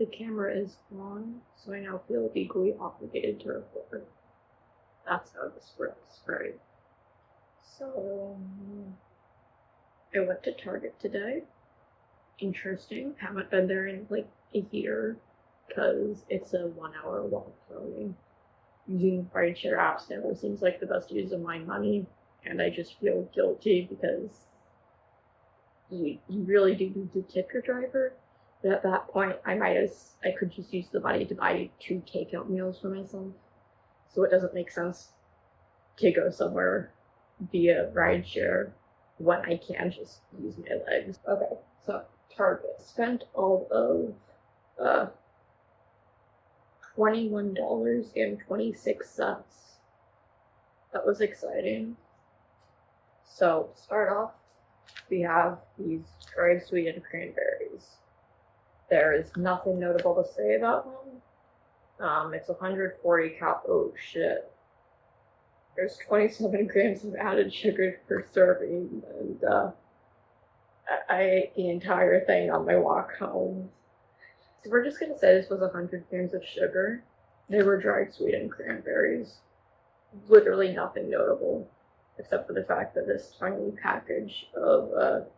The camera is on, so I now feel legally obligated to record. That's how this works, right? So, I went to Target today. Interesting. Haven't been there in like a year because it's a 1 hour walk from me. Using rideshare apps never seems like the best use of my money, and I just feel guilty because you really do need to tip your driver. But at that point, I could just use the money to buy 2 takeout meals for myself. So it doesn't make sense to go somewhere via rideshare when I can just use my legs. Okay, so Target spent all of $21.26. That was exciting. So to start off, we have these dried sweetened cranberries. There is nothing notable to say about them. It's 140 oh shit. There's 27 grams of added sugar per serving, and I ate the entire thing on my walk home. So we're just gonna say this was 100 grams of sugar. They were dried sweetened cranberries. Literally nothing notable, except for the fact that this tiny package of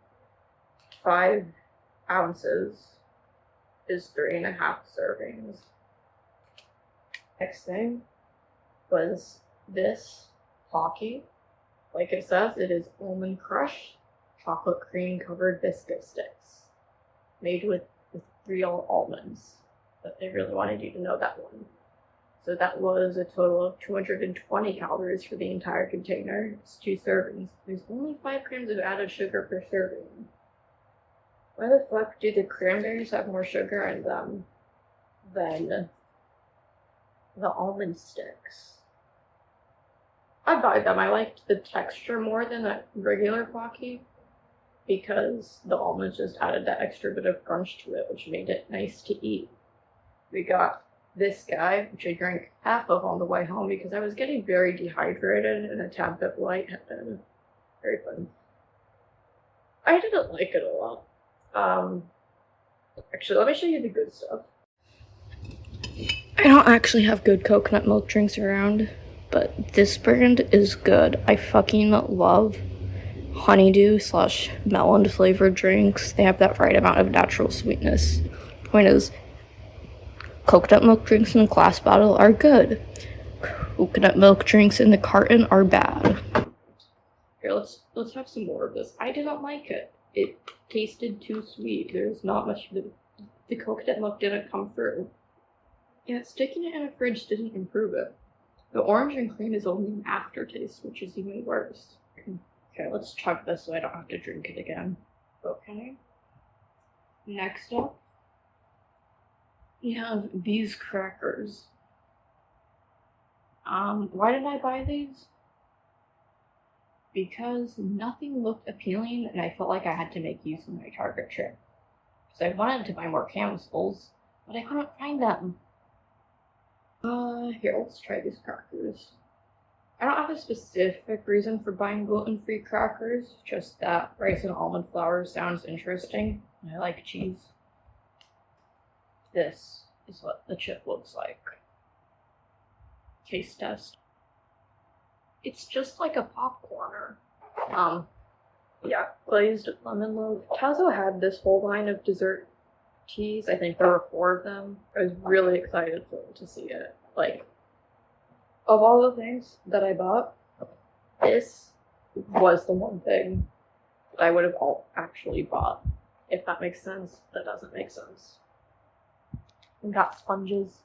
5 ounces is 3.5 servings. Next thing was this Pocky. Like it says, it is almond crush chocolate cream covered biscuit sticks made with real almonds. But they really wanted you to know that one. So that was a total of 220 calories for the entire container. It's 2 servings. There's only 5 grams of added sugar per serving. Why the fuck do the cranberries have more sugar in them than the almond sticks? I'd buy them. I liked the texture more than that regular Pocky because the almonds just added that extra bit of crunch to it, which made it nice to eat. We got this guy, which I drank half of on the way home because I was getting very dehydrated and a tad bit lightheaded. Very fun. I didn't like it a lot. Actually, let me show you the good stuff. I don't actually have good coconut milk drinks around, but this brand is good. I fucking love honeydew / melon flavored drinks. They have that right amount of natural sweetness. Point is, coconut milk drinks in a glass bottle are good. Coconut milk drinks in the carton are bad. Here, let's have some more of this. I didn't like it. It tasted too sweet. There's not much. The coconut milk didn't come through. Yeah, sticking it in a fridge didn't improve it. The orange and cream is only an aftertaste, which is even worse. Okay, let's chug this so I don't have to drink it again. Okay. Next up, we have these crackers. Why did I buy these? Because nothing looked appealing and I felt like I had to make use of my Target trip. So I wanted to buy more candles, but I couldn't find them. Here, let's try these crackers. I don't have a specific reason for buying gluten-free crackers, just that rice and almond flour sounds interesting. I like cheese. This is what the chip looks like. Taste test. It's just like a popcorner. Yeah, glazed lemon loaf. Tazo had this whole line of dessert teas. I think there were 4 of them. I was really excited to see it. Like, of all the things that I bought, this was the one thing that I would have actually bought. If that makes sense, that doesn't make sense. We got sponges.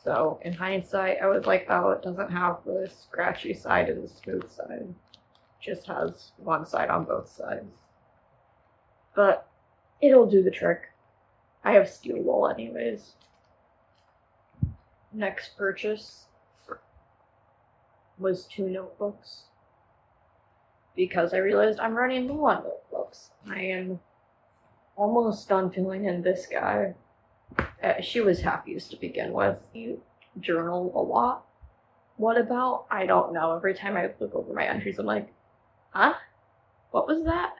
So, in hindsight, I was like, oh, it doesn't have the scratchy side and the smooth side. It just has one side on both sides. But it'll do the trick. I have steel wool anyways. Next purchase was 2 notebooks. Because I realized I'm running low on notebooks. I am almost done filling in this guy. She was half used to begin with. You journal a lot. What about? I don't know. Every time I look over my entries, I'm like, huh? What was that?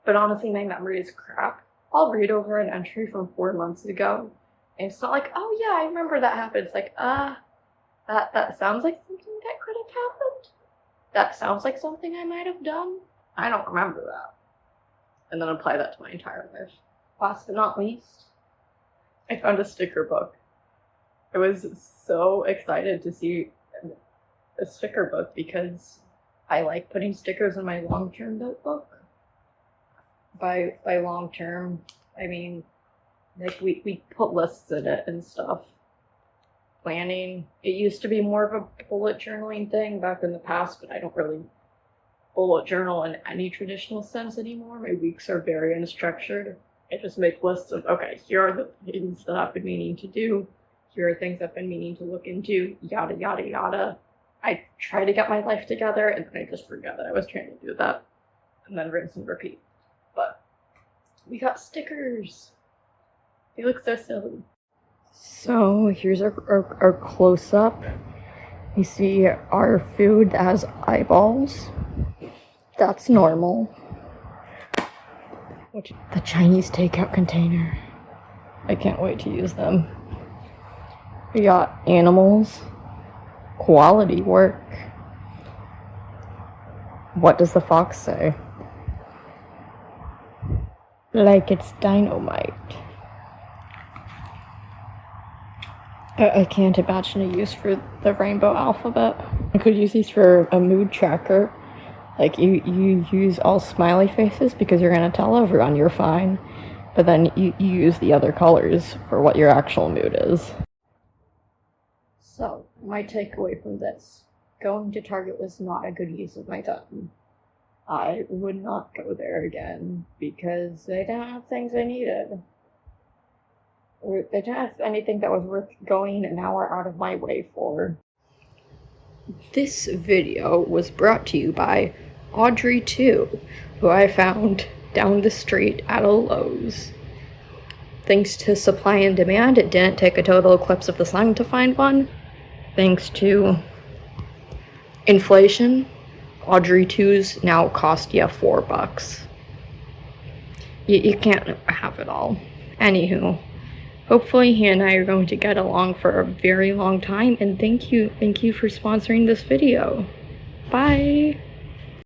But honestly, my memory is crap. I'll read over an entry from 4 months ago, and it's not like, oh yeah, I remember that happened. It's like, that sounds like something that could have happened. That sounds like something I might have done. I don't remember that. And then apply that to my entire life. Last but not least, I found a sticker book. I was so excited to see a sticker book because I like putting stickers in my long-term notebook. By long-term, I mean, like, we put lists in it and stuff. Planning. It used to be more of a bullet journaling thing back in the past, but I don't really bullet journal in any traditional sense anymore. My weeks are very unstructured. I just make lists of, okay, here are the things that I've been meaning to do. Here are things I've been meaning to look into, yada, yada, yada. I try to get my life together, and then I just forgot that I was trying to do that. And then rinse and repeat. But we got stickers. They look so silly. So here's our close-up. You see our food that has eyeballs. That's normal. The Chinese takeout container. I can't wait to use them. We got animals. Quality work. What does the fox say? Like it's dynamite. I can't imagine a use for the rainbow alphabet. I could use these for a mood tracker. Like, you use all smiley faces because you're gonna tell everyone you're fine. But then you use the other colors for what your actual mood is. So, my takeaway from this. Going to Target was not a good use of my time. I would not go there again because they didn't have things I needed. Or they didn't have anything that was worth going an hour out of my way for. This video was brought to you by Audrey 2, who I found down the street at a Lowe's. Thanks to supply and demand, it didn't take a total eclipse of the sun to find one. Thanks to inflation, Audrey 2's now cost you $4. You can't have it all. Anywho. Hopefully he and I are going to get along for a very long time, and thank you for sponsoring this video. Bye!